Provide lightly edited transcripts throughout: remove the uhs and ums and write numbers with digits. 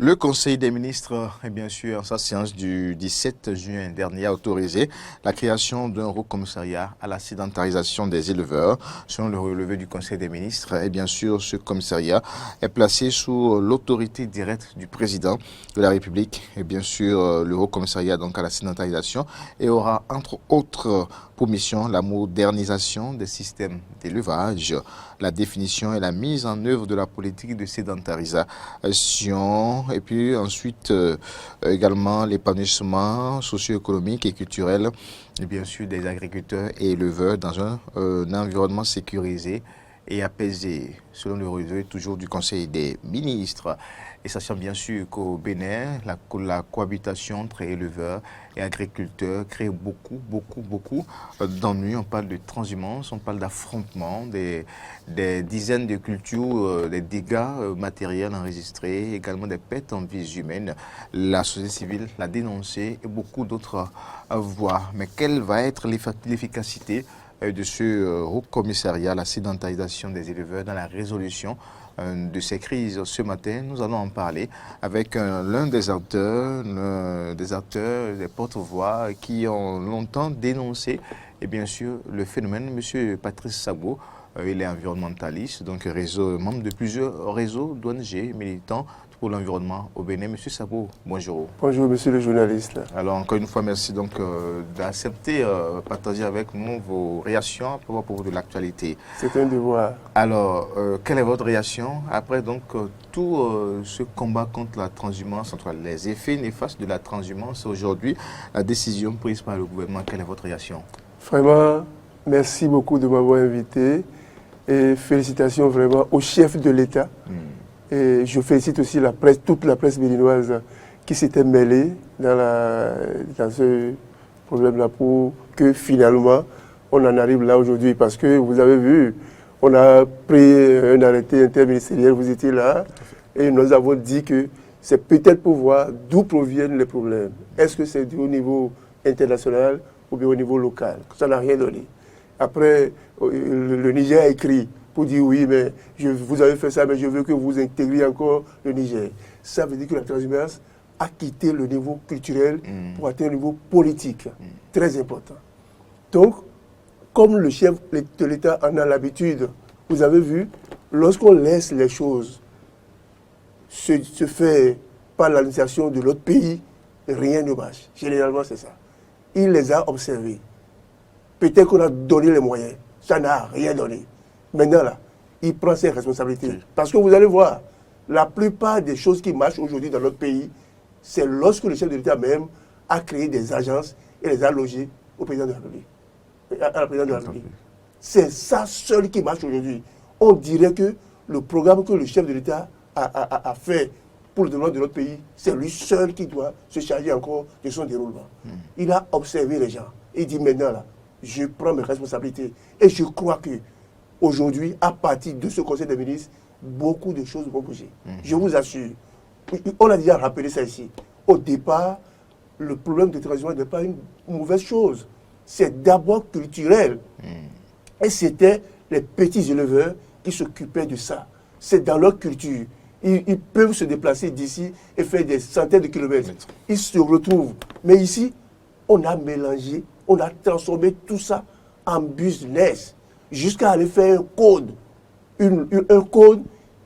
Le Conseil des ministres, bien sûr, en sa séance du 17 juin dernier, a autorisé la création d'un haut commissariat à la sédentarisation des éleveurs. Selon le relevé du Conseil des ministres, et bien sûr, ce commissariat est placé sous l'autorité directe du président de la République. Et bien sûr, le haut commissariat donc à la sédentarisation et aura entre autres pour mission la modernisation des systèmes d'élevage, la définition et la mise en œuvre de la politique de sédentarisation et puis ensuite également l'épanouissement socio-économique et culturel et bien sûr des agriculteurs et éleveurs dans un environnement sécurisé et apaisé, selon le relevé toujours du Conseil des ministres. Et sachant bien sûr qu'au Bénin, la cohabitation entre éleveurs et agriculteurs crée beaucoup d'ennuis. On parle de transhumance, on parle d'affrontements, des dizaines de cultures, des dégâts matériels enregistrés, également des pertes en vies humaines. La société civile l'a dénoncé et beaucoup d'autres voix. Mais quelle va être l'efficacité de ce haut commissariat à la sédentarisation des éleveurs dans la résolution de ces crises? Ce matin, nous allons en parler avec l'un des acteurs, des porte-voix qui ont longtemps dénoncé et bien sûr le phénomène. Monsieur Patrice Sabo, il est environnementaliste, donc membre de plusieurs réseaux d'ONG militants pour l'environnement au Bénin. Monsieur Sabo, bonjour. Bonjour, monsieur le journaliste. Alors, encore une fois, merci donc d'accepter, partager avec nous vos réactions à propos de l'actualité. C'est un devoir. Alors, quelle est votre réaction après donc tout ce combat contre la transhumance, entre les effets néfastes de la transhumance aujourd'hui, la décision prise par le gouvernement, quelle est votre réaction? Vraiment, merci beaucoup de m'avoir invité et félicitations vraiment au chef de l'État. Et je félicite aussi la presse, toute la presse béninoise qui s'était mêlée dans ce problème-là pour que finalement on en arrive là aujourd'hui. Parce que vous avez vu, on a pris un arrêté interministériel, vous étiez là, et nous avons dit que c'est peut-être pour voir d'où proviennent les problèmes. Est-ce que c'est au niveau international ou bien au niveau local? Ça n'a rien donné. Après, le Niger a écrit pour dire oui, mais vous avez fait ça, mais je veux que vous intégriez encore le Niger. Ça veut dire que la transhumance a quitté le niveau culturel pour atteindre le niveau politique. Très important. Donc, comme le chef de l'État en a l'habitude, vous avez vu, lorsqu'on laisse les choses se faire par l'administration de l'autre pays, rien ne marche. Généralement, c'est ça. Il les a observés. Peut-être qu'on a donné les moyens. Ça n'a rien donné. Maintenant, là, il prend ses responsabilités. Parce que vous allez voir, la plupart des choses qui marchent aujourd'hui dans notre pays, c'est lorsque le chef de l'État même a créé des agences et les a logées au président de la République. À la présidente de la République. C'est ça seul qui marche aujourd'hui. On dirait que le programme que le chef de l'État a fait pour le développement de notre pays, c'est lui seul qui doit se charger encore de son déroulement. Il a observé les gens. Il dit maintenant, là, je prends mes responsabilités. Et je crois que aujourd'hui, à partir de ce Conseil des ministres, beaucoup de choses vont bouger. Je vous assure. On a déjà rappelé ça ici. Au départ, le problème de transhumance n'est pas une mauvaise chose. C'est d'abord culturel. Et c'était les petits éleveurs qui s'occupaient de ça. C'est dans leur culture. Ils peuvent se déplacer d'ici et faire des centaines de kilomètres. Ils se retrouvent. Mais ici, on a mélangé, on a transformé tout ça en business. Jusqu'à aller faire un code. Un code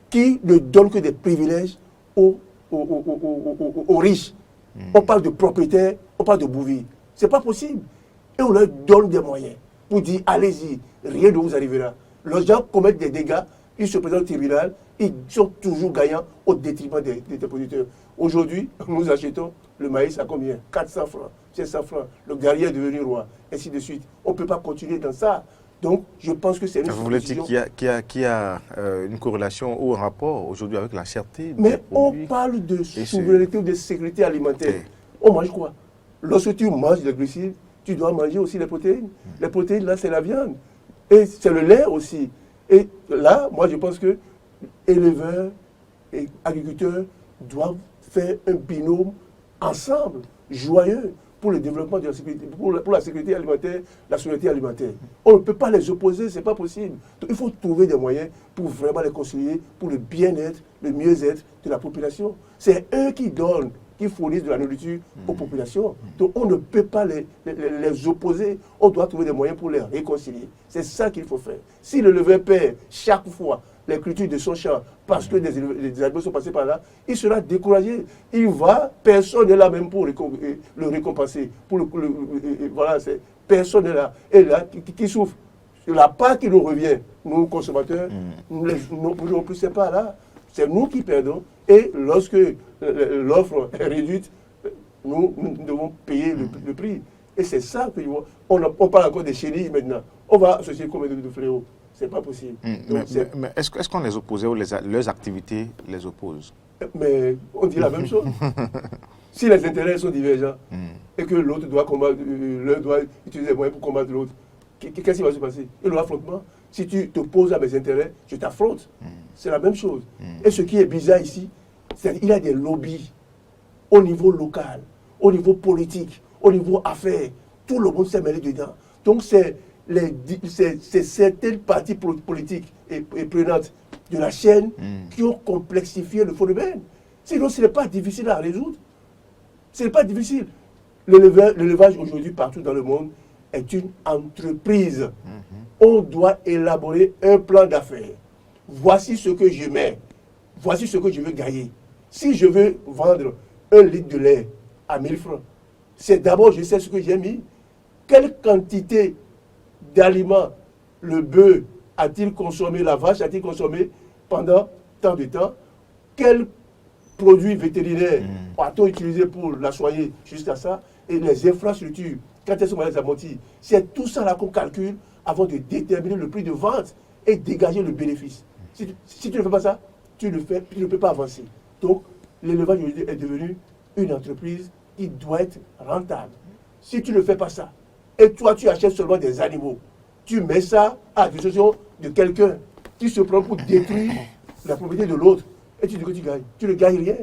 qui ne donne que des privilèges aux riches. On parle de propriétaires, on parle de bouviers. Ce n'est pas possible. Et on leur donne des moyens pour dire allez-y, rien ne vous arrivera. Les gens commettent des dégâts, ils se présentent au tribunal, ils sont toujours gagnants au détriment des producteurs. Aujourd'hui, nous achetons le maïs à combien? 400 francs, 500 francs. Le guerrier est devenu roi, ainsi de suite. On ne peut pas continuer dans ça. Donc, je pense que c'est une Vous voulez dire qu'il y a une corrélation ou un rapport aujourd'hui avec la cherté des Mais produits. on parle de souveraineté ou de sécurité alimentaire. On mange quoi? Lorsque tu manges des glucides, tu dois manger aussi les protéines. Les protéines, là, c'est la viande. Et c'est le lait aussi. Et là, moi, je pense que éleveurs et agriculteurs doivent faire un binôme ensemble, joyeux, pour le développement de la sécurité, pour la sécurité alimentaire, la souveraineté alimentaire. On ne peut pas les opposer, ce n'est pas possible. Donc, il faut trouver des moyens pour vraiment les concilier, pour le bien-être, le mieux-être de la population. C'est eux qui donnent, qui fournissent de la nourriture aux populations. Donc on ne peut pas les opposer, on doit trouver des moyens pour les réconcilier. C'est ça qu'il faut faire. Si l'éleveur perd chaque fois les cultures de son champ parce que des animaux sont passés par là, il sera découragé. Il va, personne n'est là même pour le récompenser. Voilà, personne n'est là. Et là, qui souffre. La part qui nous revient, nous consommateurs, nous ne plus c'est pas là. C'est nous qui perdons. Et lorsque l'offre est réduite, nous devons payer le prix. Et c'est ça que on parle encore des chenilles maintenant. On va associer combien de fléaux? C'est pas possible. Mais est-ce qu'on les opposait ou leurs activités les opposent? Mais on dit la même chose. Si les intérêts sont divergents et que l'autre doit combattre, l'un doit utiliser des moyens pour combattre l'autre, qu'est-ce qui va se passer? Il y aura affrontement. Si tu t'opposes à mes intérêts, je t'affronte. C'est la même chose. Et ce qui est bizarre ici, c'est qu'il y a des lobbies au niveau local, au niveau politique, au niveau affaires. Tout le monde s'est mêlé dedans. Donc c'est certaines parties politiques et prenantes de la chaîne qui ont complexifié le phénomène. Sinon, ce n'est pas difficile à résoudre. Ce n'est pas difficile. L'élevage aujourd'hui partout dans le monde est une entreprise. On doit élaborer un plan d'affaires. Voici ce que je mets. Voici ce que je veux gagner. Si je veux vendre 1 litre de lait à 1000 francs, c'est d'abord je sais ce que j'ai mis. Quelle quantité d'aliments le bœuf a-t-il consommé, la vache a-t-il consommé pendant tant de temps? Quels produits vétérinaires a-t-on utilisé pour la soigner jusqu'à ça? Et les infrastructures, quand elles sont amorties, c'est tout ça là qu'on calcule avant de déterminer le prix de vente et dégager le bénéfice. Si tu ne fais pas ça, tu ne peux pas avancer. Donc, l'élevage aujourd'hui est devenu une entreprise qui doit être rentable. Si tu ne fais pas ça, et toi tu achètes seulement des animaux, tu mets ça à la disposition de quelqu'un qui se prend pour détruire la propriété de l'autre, et tu dis que tu gagnes. Tu ne gagnes rien.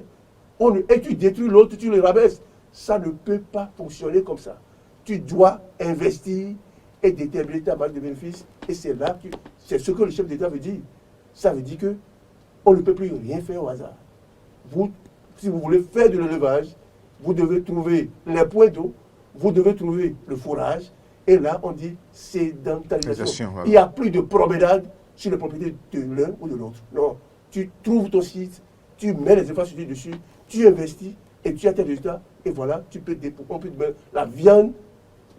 Et tu détruis l'autre, tu le rabaisses. Ça ne peut pas fonctionner comme ça. Tu dois investir et déterminer ta marge de bénéfice. Et c'est là que c'est ce que le chef d'État veut dire. Ça veut dire que on ne peut plus rien faire au hasard. Si vous voulez faire de l'élevage, vous devez trouver les points d'eau, vous devez trouver le fourrage. Et là, on dit sédentarisation. Voilà. Il n'y a plus de promenade sur les propriétés de l'un ou de l'autre. Non. Tu trouves ton site, tu mets les infrastructures dessus, tu investis et tu as tes résultats. Et voilà, on peut te mettre la viande,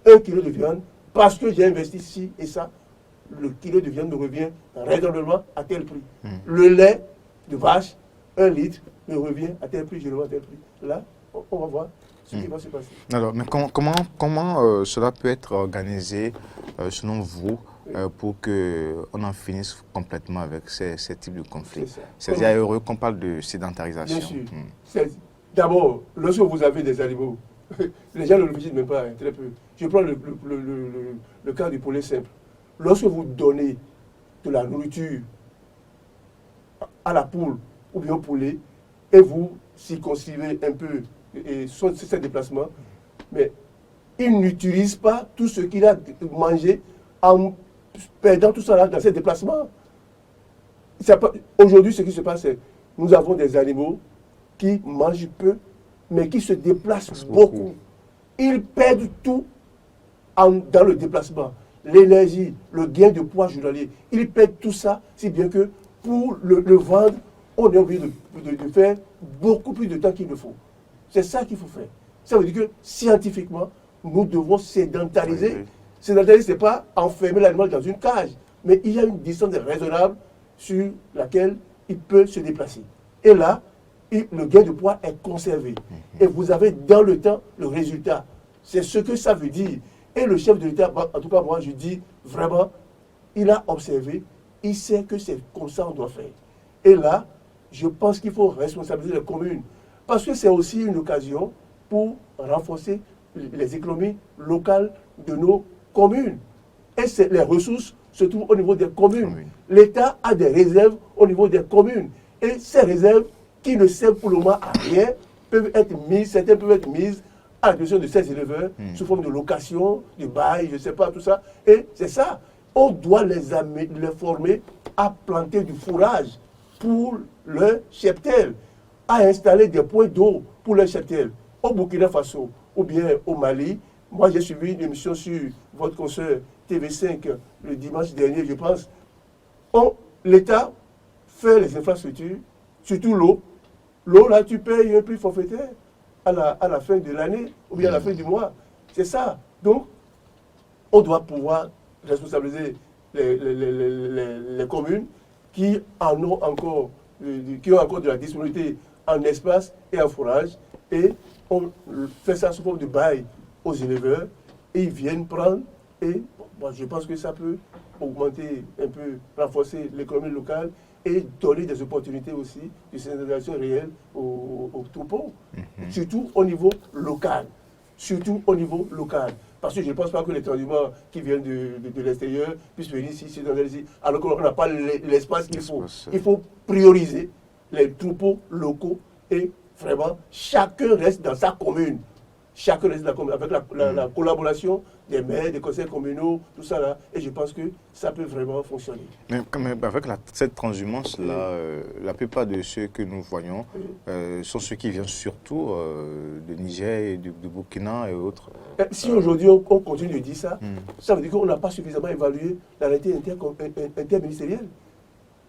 1 kilo de viande, parce que j'ai investi ci et ça. Le kilo de viande me revient raisonnablement à tel prix. Le lait de vache, 1 litre, me revient à tel prix, je le vends à tel prix. Là, on va voir ce qui va se passer. Alors, mais comment cela peut être organisé, selon vous, pour qu'on en finisse complètement avec ces types de conflits? C'est heureux qu'on parle de sédentarisation. Bien sûr. D'abord, lorsque vous avez des animaux, les gens ne réfléchissent même pas, très peu. Je prends le cas du poulet simple. Lorsque vous donnez de la nourriture à la poule ou bien au poulet, et vous circonscrivez un peu ses déplacements, mais il n'utilise pas tout ce qu'il a mangé en perdant tout ça là dans ses déplacements. Aujourd'hui, ce qui se passe, c'est que nous avons des animaux qui mangent peu, mais qui se déplacent beaucoup. Ils perdent tout dans le déplacement. L'énergie, le gain de poids journalier, ils perdent tout ça, si bien que pour le vendre, on est obligé de faire beaucoup plus de temps qu'il ne faut. C'est ça qu'il faut faire. Ça veut dire que scientifiquement, nous devons sédentariser. Sédentariser, ce n'est pas enfermer l'animal dans une cage, mais il y a une distance raisonnable sur laquelle il peut se déplacer. Et là, le gain de poids est conservé. Et vous avez dans le temps le résultat. C'est ce que ça veut dire. Et le chef de l'État, en tout cas moi je dis vraiment, il a observé, il sait que c'est comme ça qu'on doit faire. Et là, je pense qu'il faut responsabiliser les communes. Parce que c'est aussi une occasion pour renforcer les économies locales de nos communes. Et les ressources se trouvent au niveau des communes. Oui. L'État a des réserves au niveau des communes. Et ces réserves, qui ne servent pour le moment à rien, peuvent être mises, certaines peuvent être mises à la disposition de ces éleveurs sous forme de location, de bail, je ne sais pas, tout ça. Et c'est ça. On doit les former à planter du fourrage pour leur cheptel, à installer des points d'eau pour leur cheptel. Au Burkina Faso ou bien au Mali, moi j'ai suivi une émission sur votre consoeur TV5 le dimanche dernier, je pense. L'État fait les infrastructures, surtout l'eau. L'eau, là, tu payes un prix forfaitaire à la fin de l'année ou bien à la fin du mois. C'est ça. Donc, on doit pouvoir responsabiliser les communes qui ont encore de la disponibilité en espace et en forage. Et on fait ça sous forme de bail aux éleveurs. Et ils viennent prendre. Et bon, je pense que ça peut augmenter un peu, renforcer l'économie locale et donner des opportunités aussi de sédentarisation réelle aux troupeaux, surtout au niveau local. Surtout au niveau local. Parce que je ne pense pas que les transhumants qui viennent de l'extérieur puissent venir ici, ici, alors qu'on n'a pas l'espace qu'il faut. Il faut prioriser les troupeaux locaux et vraiment, chacun reste dans sa commune. Chacun reste dans la commune, avec la collaboration des maires, des conseils communaux, tout ça là. Et je pense que ça peut vraiment fonctionner. Mais avec cette transhumance-là, la plupart de ceux que nous voyons sont ceux qui viennent surtout de Niger, et du Burkina et autres. Si aujourd'hui on continue de dire ça, ça veut dire qu'on n'a pas suffisamment évalué la réalité interministérielle.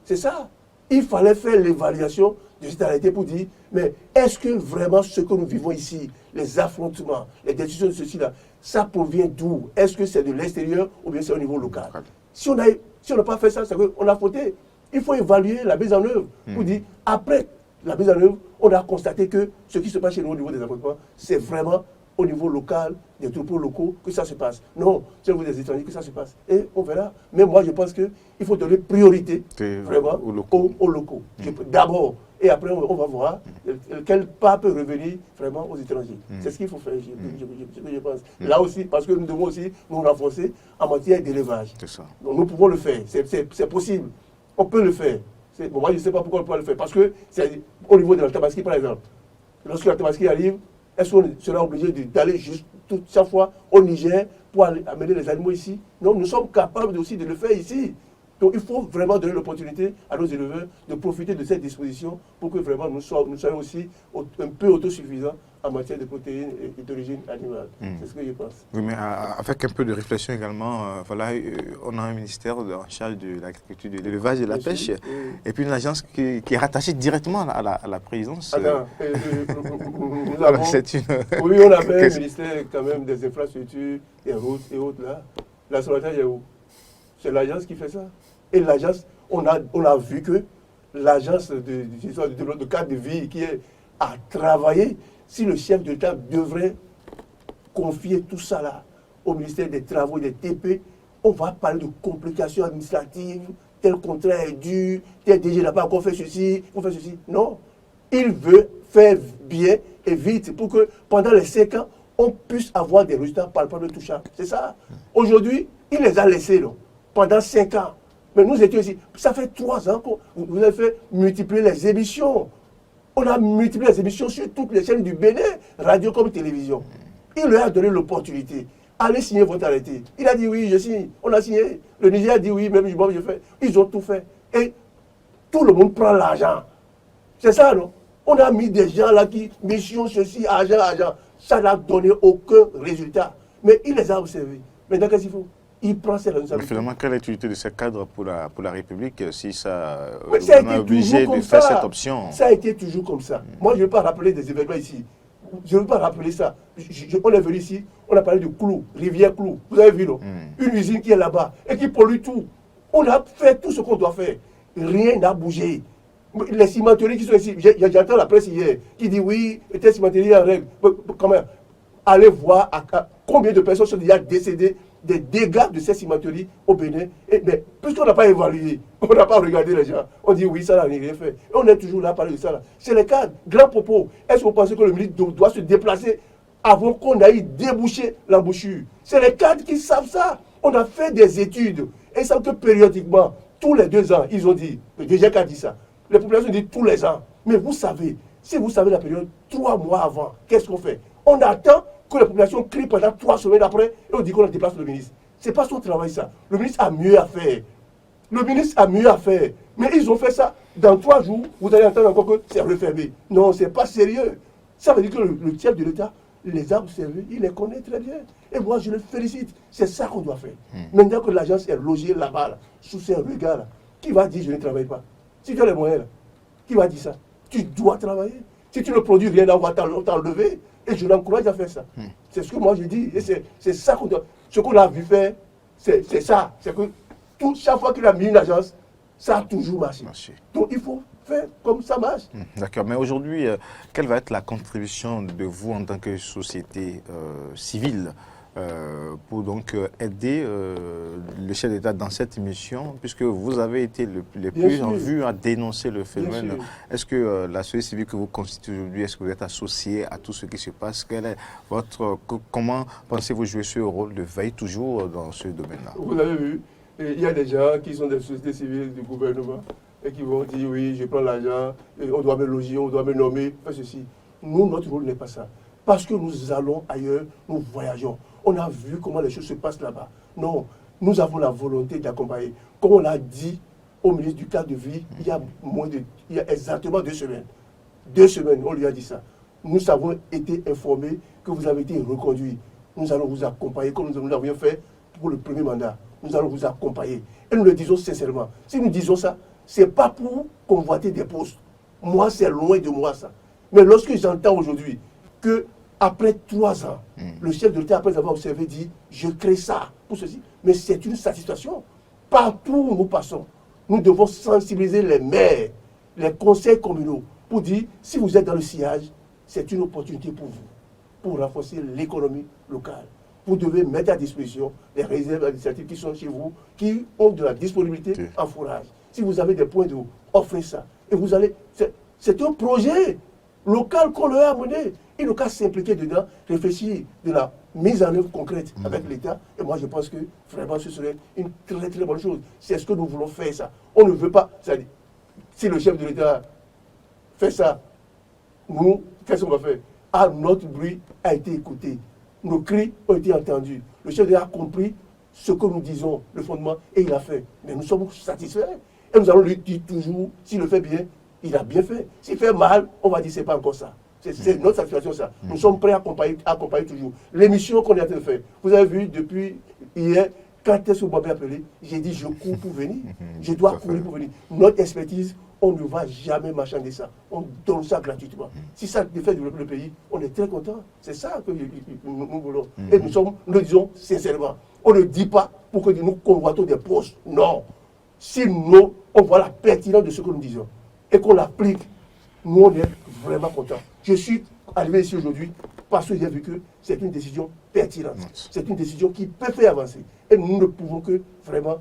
C'est ça. Il fallait faire l'évaluation de cette arrêté pour dire, mais est-ce que vraiment ce que nous vivons ici, les affrontements, les décisions de ceci là, ça provient d'où? Est-ce que c'est de l'extérieur ou bien c'est au niveau local? Si on n'a pas fait ça, c'est qu'on a fauté. Il faut évaluer la mise en œuvre pour dire, après la mise en œuvre, on a constaté que ce qui se passe chez nous au niveau des affrontements, c'est vraiment au niveau local, des troupeaux locaux, que ça se passe. Non, c'est au niveau des étrangers que ça se passe. Et on verra. Mais moi, je pense qu'il faut donner priorité vraiment aux locaux. D'abord, et après, on va voir quel pas peut revenir vraiment aux étrangers. C'est ce qu'il faut faire, je pense. Là aussi, parce que nous devons aussi nous renforcer en matière d'élevage. Donc nous pouvons le faire, c'est possible. On peut le faire. Bon, moi, je ne sais pas pourquoi on peut le faire. Parce que c'est au niveau de la Tabaski, par exemple. Lorsque la Tabaski arrive, est-ce qu'on sera obligé d'aller juste chaque fois au Niger pour amener les animaux ici? Non, nous sommes capables aussi de le faire ici. Donc il faut vraiment donner l'opportunité à nos éleveurs de profiter de cette disposition pour que vraiment nous soyons aussi un peu autosuffisants en matière de protéines et d'origine animale. C'est ce que je pense. Oui, mais avec un peu de réflexion également, voilà, on a un ministère en charge de l'agriculture, de l'élevage et de la pêche, et puis une agence qui est rattachée directement à la présidence. Oui, on avait un ministère quand même des infrastructures, des routes et autres là. La Sonatel est où? C'est l'agence qui fait ça. Et l'agence, on a vu que l'agence de cadre de vie qui est à travailler, si le chef de l'État devrait confier tout ça là au ministère des Travaux et des TP, on va parler de complications administratives, tel contrat est dû, tel DG n'a pas encore fait ceci, on fait ceci. Non. Il veut faire bien et vite pour que pendant les 5 ans, on puisse avoir des résultats palpables de tout ça. C'est ça. Aujourd'hui, il les a laissés là, pendant 5 ans. Mais nous étions ici. Ça fait 3 ans que vous avez fait multiplier les émissions. On a multiplié les émissions sur toutes les chaînes du Bénin, radio comme télévision. Il leur a donné l'opportunité. Allez signer votre arrêté. Il a dit oui, je signe. On a signé. Le Niger a dit oui, même je fais. Ils ont tout fait. Et tout le monde prend l'argent. C'est ça, non? On a mis des gens là qui, mission, ceci, argent. Ça n'a donné aucun résultat. Mais il les a observés. Maintenant, qu'est-ce qu'il faut? Il prend ses responsabilités. Mais finalement, quelle est l'utilité de ce cadre pour la République si ça est obligé de faire cette option? Ça a été toujours comme ça. Moi, je ne veux pas rappeler des événements ici. Je ne veux pas rappeler ça. On est venu ici, on a parlé de Clou, Rivière Clou. Vous avez vu, non? Une usine qui est là-bas et qui pollue tout. On a fait tout ce qu'on doit faire. Rien n'a bougé. Les cimenteries qui sont ici, j'entends la presse hier qui dit oui, telle cimenterie en règle. Quand même, allez voir combien de personnes sont déjà décédées des dégâts de ces cimenteries au Bénin. Mais puisqu'on n'a pas évalué, on n'a pas regardé les gens, on dit oui, ça n'a rien fait. Et on est toujours là à parler de ça. Là. C'est le cas, grand propos. Est-ce que vous pensez que le ministre doit se déplacer avant qu'on aille déboucher l'embouchure? C'est les cadres qui savent ça. On a fait des études. Et ils savent que périodiquement, tous les 2 ans, ils ont dit, le DG a dit ça. Les populations disent tous les ans. Mais vous savez, si vous savez la période, 3 mois avant, qu'est-ce qu'on fait? On attend que la population crie pendant 3 semaines après, et on dit qu'on déplace le ministre. Ce n'est pas son travail, ça. Le ministre a mieux à faire. Le ministre a mieux à faire. Mais ils ont fait ça. Dans 3 jours, vous allez entendre encore que c'est refermé. Non, ce n'est pas sérieux. Ça veut dire que le chef de l'État les a observés, il les connaît très bien. Et moi, je le félicite. C'est ça qu'on doit faire. Maintenant que l'agence est logée là-bas, là, sous ces regards, là, qui va dire je ne travaille pas? Si tu as les moyens, là, qui va dire ça? Tu dois travailler. Si tu ne produis rien, on va t'enlever. Et je l'encourage à faire ça. C'est ce que moi je dis. Et c'est ça qu'on doit. Ce qu'on a vu faire, c'est ça. C'est que chaque fois qu'il a mis une agence, ça a toujours marché. Donc il faut faire comme ça marche. D'accord. Mais aujourd'hui, quelle va être la contribution de vous en tant que société civile pour donc aider le chef d'État dans cette mission, puisque vous avez été le plus en vue à dénoncer le phénomène. Est-ce que la société civile que vous constituez aujourd'hui, est-ce que vous êtes associé à tout ce qui se passe? Comment pensez-vous jouer ce rôle de veille toujours dans ce domaine-là? Vous avez vu, il y a des gens qui sont des sociétés civiles du gouvernement et qui vont dire oui, je prends l'argent, on doit me loger, on doit me nommer, faire ceci. Nous, notre rôle n'est pas ça. Parce que nous allons ailleurs, nous voyageons. On a vu comment les choses se passent là-bas. Non, nous avons la volonté d'accompagner. Comme on l'a dit au ministre du cadre de vie, il y a exactement 2 semaines. 2 semaines, on lui a dit ça. Nous avons été informés que vous avez été reconduit. Nous allons vous accompagner comme nous l'avions fait pour le premier mandat. Nous allons vous accompagner. Et nous le disons sincèrement. Si nous disons ça, ce n'est pas pour convoiter des postes. Moi, c'est loin de moi ça. Mais lorsque j'entends aujourd'hui que après 3 ans, le chef de l'État, après avoir observé, dit « je crée ça pour ceci ». Mais c'est une satisfaction. Partout où nous passons, nous devons sensibiliser les maires, les conseils communaux, pour dire « si vous êtes dans le sillage, c'est une opportunité pour vous, pour renforcer l'économie locale. Vous devez mettre à disposition les réserves administratives qui sont chez vous, qui ont de la disponibilité en fourrage. Si vous avez des points d'eau, offrez ça. Et vous allez... C'est un projet local qu'on leur a amené. Il n'a qu'à s'impliquer dedans, réfléchir de la mise en œuvre concrète avec l'État. Et moi, je pense que vraiment, ce serait une très très bonne chose. C'est ce que nous voulons faire, ça. On ne veut pas... Si le chef de l'État fait ça, nous, qu'est-ce qu'on va faire? Ah, notre bruit a été écouté. Nos cris ont été entendus. Le chef de l'État a compris ce que nous disons, le fondement, et il a fait. Mais nous sommes satisfaits. Et nous allons lui dire toujours, s'il le fait bien, il a bien fait. S'il fait mal, on va dire c'est pas encore ça. C'est notre satisfaction, ça. Nous sommes prêts à accompagner toujours. L'émission qu'on est en train de faire, vous avez vu depuis hier, quand est-ce que vous m'avez appelé, j'ai dit je cours pour venir. Je dois courir pour venir. Notre expertise, on ne va jamais marchander ça. On donne ça gratuitement. Si ça fait développer le pays, on est très content. C'est ça que nous voulons. Et nous le disons sincèrement. On ne dit pas pour que nous convoitons des postes. Non. Si nous, on voit la pertinence de ce que nous disons et qu'on l'applique, nous, on est vraiment contents. Je suis arrivé ici aujourd'hui parce que j'ai vu que c'est une décision pertinente. C'est une décision qui peut faire avancer. Et nous ne pouvons que vraiment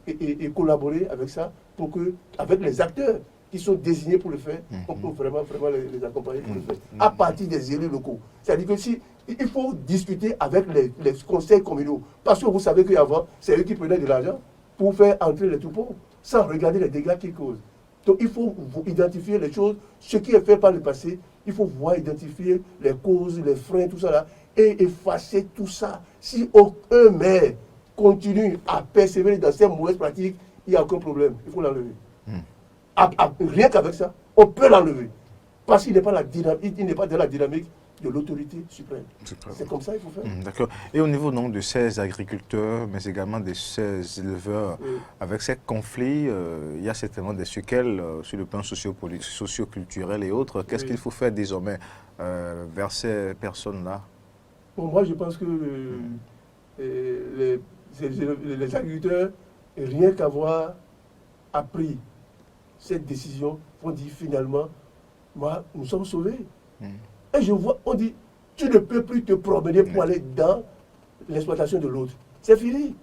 et collaborer avec ça, pour que, avec les acteurs qui sont désignés pour le faire, on peut vraiment les accompagner pour le faire, à partir des élus locaux. C'est-à-dire que si il faut discuter avec les conseils communaux, parce que vous savez qu'avant, c'est eux qui prenaient de l'argent pour faire entrer les troupeaux, sans regarder les dégâts qu'ils causent. Donc il faut identifier les choses, ce qui est fait par le passé, il faut voir, identifier les causes, les freins, tout ça là, et effacer tout ça. Si aucun maire continue à persévérer dans ces mauvaises pratiques, il n'y a aucun problème, il faut l'enlever. Rien qu'avec ça, on peut l'enlever. Parce qu'il n'est pas, dans la dynamique de l'autorité suprême. C'est comme ça qu'il faut faire. D'accord. Et au niveau donc, de ces agriculteurs, mais également de ces éleveurs, avec ces conflits, il y a certainement des séquelles sur le plan socio-culturel et autres. Qu'est-ce qu'il faut faire désormais vers ces personnes-là? Bon, moi, je pense que les agriculteurs, rien qu'avoir appris cette décision, vont dire finalement, moi, nous sommes sauvés. Et je vois, on dit, tu ne peux plus te promener pour aller dans l'exploitation de l'autre. C'est fini.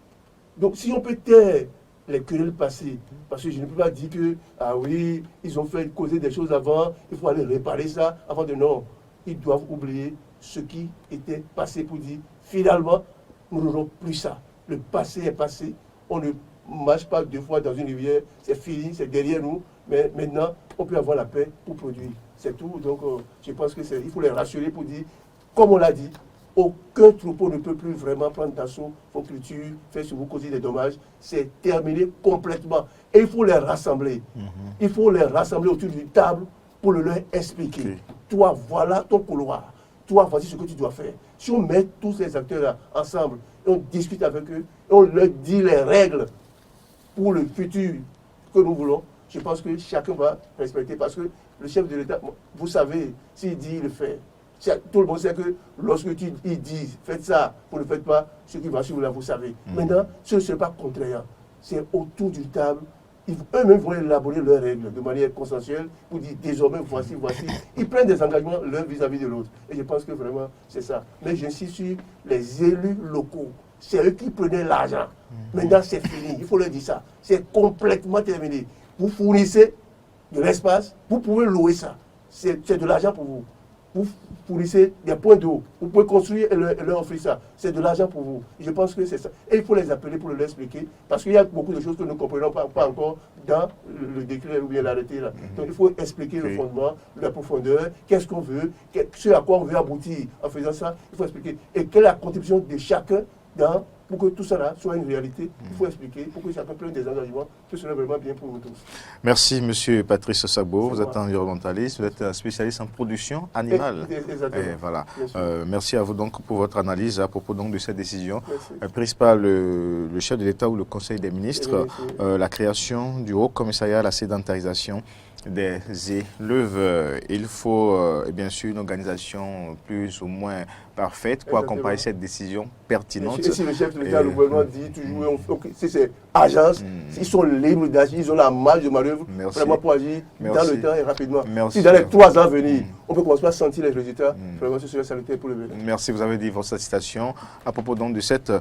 Donc si on peut taire les querelles passées, parce que je ne peux pas dire que, ah oui, ils ont fait causer des choses avant, il faut aller réparer ça avant de non. Ils doivent oublier ce qui était passé pour dire, finalement, nous n'aurons plus ça. Le passé est passé, on ne marche pas 2 fois dans une rivière, c'est fini, c'est derrière nous, mais maintenant, on peut avoir la paix pour produire. C'est tout. Donc, je pense qu'il faut les rassurer pour dire, comme on l'a dit, aucun troupeau ne peut plus vraiment prendre d'assaut vos cultures, faire sur vous causer des dommages. C'est terminé complètement. Et il faut les rassembler. Il faut les rassembler autour d'une table pour le leur expliquer. Toi, voilà ton couloir. Toi, voici ce que tu dois faire. Si on met tous ces acteurs-là ensemble, et on discute avec eux, et on leur dit les règles pour le futur que nous voulons, je pense que chacun va respecter. Parce que le chef de l'État, vous savez, s'il dit, il le fait. Tout le monde sait que lorsque il dit, faites ça, vous ne le faites pas, ce qui va suivre là, vous savez. Maintenant, ce ne serait pas contraignant. C'est autour d'une table. Eux-mêmes vont élaborer leurs règles de manière consensuelle pour dire désormais voici. Ils prennent des engagements l'un vis-à-vis de l'autre. Et je pense que vraiment c'est ça. Mais j'insiste sur les élus locaux. C'est eux qui prenaient l'argent. Maintenant c'est fini. Il faut leur dire ça. C'est complètement terminé. Vous fournissez de l'espace, vous pouvez louer ça. C'est de l'argent pour vous. Vous fournissez des points d'eau. Vous pouvez construire et leur offrir ça. C'est de l'argent pour vous. Je pense que c'est ça. Et il faut les appeler pour leur expliquer. Parce qu'il y a beaucoup de choses que nous ne comprenons pas encore dans le décret ou bien l'arrêté. Donc il faut expliquer le fondement, la profondeur, qu'est-ce qu'on veut, ce à quoi on veut aboutir en faisant ça. Il faut expliquer. Et quelle est la contribution de chacun pour que tout ça là soit une réalité. Il faut expliquer pour que chacun prenne des engagements. Que ce soit vraiment bien pour nous tous. Merci, monsieur Patrice Sagbo. Vous êtes environnementaliste, vous êtes un spécialiste en production animale. Exactement. Et voilà. Merci à vous donc pour votre analyse à propos donc de cette décision prise par le chef de l'État ou le Conseil des ministres, la création du Haut Commissariat à la sédentarisation des éleveurs. Il faut bien sûr une organisation plus ou moins parfaite pour accompagner cette décision pertinente. Et si le chef de l'État, le gouvernement dit toujours, si c'est agence, ils sont libres d'agir, ils ont la marge de manœuvre vraiment pour agir dans le temps et rapidement. Si dans les 3 ans à venir, on peut commencer à sentir les résultats, vraiment ce serait salutaire pour le vélo. Merci, vous avez dit votre satisfaction à propos donc de cette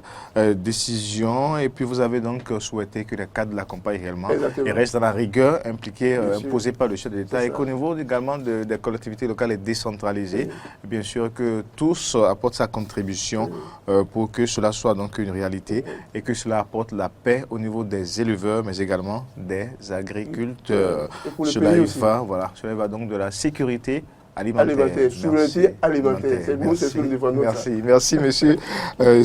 décision et puis vous avez donc souhaité que les cadres l'accompagnent réellement et restent dans la rigueur impliquée, imposée par le chef de l'État et qu'au niveau également des collectivités locales et décentralisées, bien sûr que tous apportent sa contribution pour que cela soit donc une réalité et que cela apporte la paix au niveau des éleveurs mais également des agriculteurs. Cela y va donc de la sécurité alimentaire. Souveraineté alimentaire. C'est nous, c'est ce que nous défendons. Merci, monsieur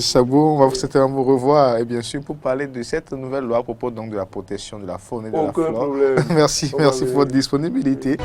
Sagbo. On va certainement vous revoir et bien sûr pour parler de cette nouvelle loi à propos donc de la protection de la faune et de la flore. Aucun problème. Merci pour votre disponibilité.